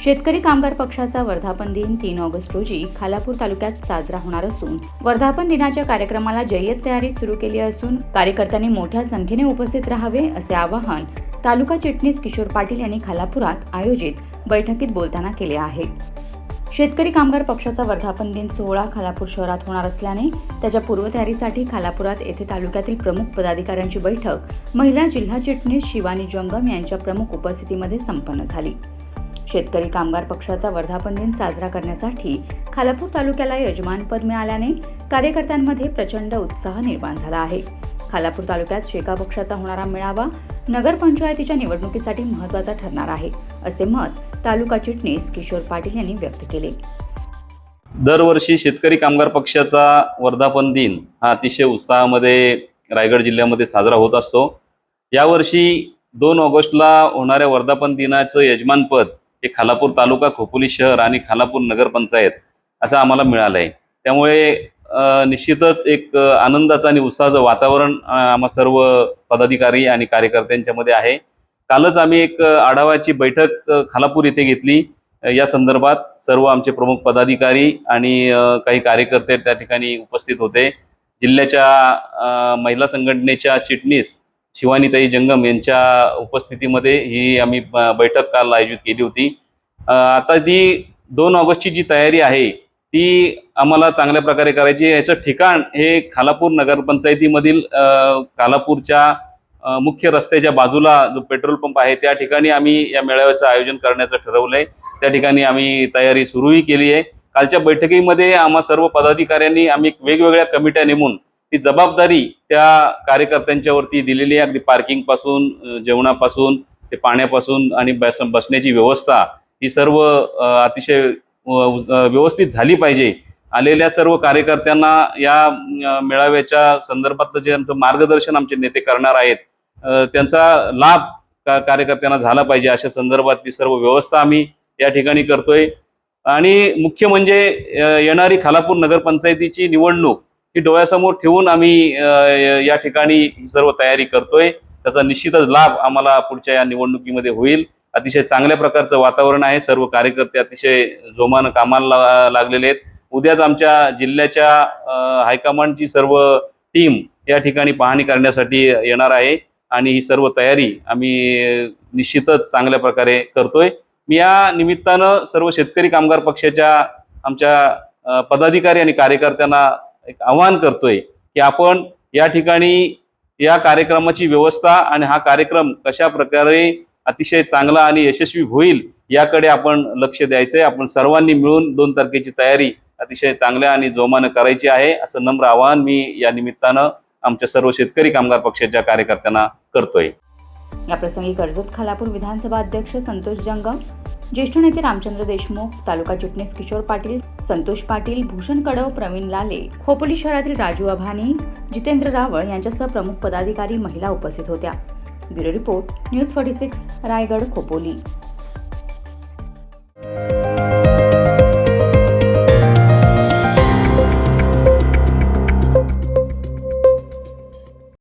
शेतकरी कामगार पक्षाचा वर्धापन दिन 3 ऑगस्ट रोजी खालापूर तालुक्यात साजरा होणार असून वर्धापन दिनाच्या कार्यक्रमाला जय्यत तयारी सुरू केली असून कार्यकर्त्यांनी मोठ्या संख्येने उपस्थित राहावे असे आवाहन तालुका चिटणीस किशोर पाटील यांनी खालापुरात आयोजित बैठकीत बोलताना केले आहे। शेतकरी कामगार पक्षाचा वर्धापन दिन सोहळा खालापूर शहरात होणार असल्याने त्याच्या पूर्वतयारीसाठी खालापुरात येथे तालुक्यातील प्रमुख पदाधिकाऱ्यांची बैठक महिला जिल्हा चिटणीस शिवानी जंगम यांच्या प्रमुख उपस्थितीमध्ये संपन्न झाली। शेतकरी कामगार पक्षाचा वर्धापन दिन साजरा करण्यासाठी खालापूर तालुक्याला यजमानपद मिळाल्याने कार्यकर्त्यांमध्ये प्रचंड उत्साह निर्माण झाला आहे। खालापूर तालुक्यात शेका पक्षाचा होणारा मेळावा नगरपंचायतीच्या निवडणुकीसाठी महत्त्वाचा ठरणार आहे असे मत तालुका चिटणीस किशोर पाटील यांनी व्यक्त केले। दरवर्षी शेतकरी कामगार पक्षाचा वर्धापन दिन हा अतिशय उत्साहामध्ये रायगड जिल्ह्यामध्ये साजरा होत असतो। यावर्षी 2 ऑगस्टला होणाऱ्या वर्धापन दिनाचं यजमानपद हे खालापूर तालुका, खोपोली शहर आणि खालापूर नगरपंचायत असं आम्हाला मिळालं आहे। त्यामुळे निश्चितच एक आनंदाचं आणि उत्साहाचं वातावरण आम्हा सर्व पदाधिकारी आणि कार्यकर्त्यांच्या मध्ये आहे। कालच आम्ही एक आढावाची बैठक खालापूर येथे घेतली। या संदर्भात सर्व आमचे प्रमुख पदाधिकारी आणि काही कार्यकर्ते त्या ठिकाणी उपस्थित होते। जिल्ह्याच्या महिला संघटनेच्या चिटणीस शिवानीताई जंगम यांच्या उपस्थितीमध्ये ही आम्ही बैठक काल आयोजित केली होती। आता ती 2 ऑगस्टची जी तयारी आहे ती आम्हाला चांगल्या प्रकारे करायची। याचं ठिकाण हे खालापूर नगरपंचायतीमधील खालापूरच्या मुख्य रस्त्याच्या बाजूला जो पेट्रोल पंप आहे त्या ठिकाणी आम्ही या मेळाव्याचं आयोजन करण्याचं ठरवलंय। त्या ठिकाणी आम्ही तयारी सुरूही केली आहे। कालच्या बैठकीमध्ये आम्हा सर्व पदाधिकाऱ्यांनी आम्ही वेगवेगळ्या कमिट्या नेमून ती जबाबदारी त्या कार्यकर्त्यांच्यावरती दिलेली आहे। अगदी पार्किंग पासून, जेवणापासून ते पाण्यापासून आणि बसण्याची व्यवस्था ही सर्व अतिशय व्यवस्थित झाली पाहिजे। आलेल्या सर्व कार्यकर्त्यांना या मेळाव्याच्या संदर्भात जे मार्गदर्शन आमचे नेते करणार आहेत त्यांचा लाभ कार्यकर्त्यांना झाला पाहिजे अशा संदर्भातली सर्व व्यवस्था आम्ही या ठिकाणी करतोय। आणि मुख्य म्हणजे येणारी खालापूर नगरपंचायतीची निवडणूक ही डोळ्यासमोर ठेवून आम्ही या ठिकाणी ही सर्व तयारी करतोय। त्याचा निश्चितच लाभ आम्हाला पुढच्या या निवडणुकीमध्ये होईल। अतिशय चांगल्या प्रकारचं वातावरण आहे। सर्व कार्यकर्ते अतिशय जोमानं कामाला लागलेले आहेत। उद्याच आमच्या जिल्ह्याच्या हायकमांडची सर्व टीम या ठिकाणी पाहणी करण्यासाठी येणार आहे आणि ही सर्व तयारी आम्ही निश्चितच चांगल्या प्रकारे करतोय। मी या निमित्तानं सर्व शेतकरी कामगार पक्षाच्या आमच्या पदाधिकारी आणि कार्यकर्त्यांना एक आवाहन करतोय की आपण या ठिकाणी या कार्यक्रमाची व्यवस्था आणि हा कार्यक्रम कशा प्रकारे अतिशय चांगला आणि यशस्वी होईल याकडे आपण लक्ष द्यायचंय। आपण सर्वांनी मिळून 2 तारखेची तयारी अतिशय चांगल्या आणि जोमानं करायची आहे असं नम्र आवाहन मी या निमित्तानं आमच्या सर्व शेतकरी कामगार पक्षाच्या कार्यकर्त्यांना करतोय। या प्रसंगी कर्जत खालापूर विधानसभा अध्यक्ष संतोष जंगम, ज्येष्ठ नेते रामचंद्र देशमुख, तालुका चिटणीस किशोर पाटील, संतोष पाटील, भूषण कडव, प्रवीण लाले, खोपोली शहरातील राजू आभानी, जितेंद्र रावळ यांच्यासह प्रमुख पदाधिकारी, महिला उपस्थित होत्या। Bureau report, news 46, Raigad, Khopoli.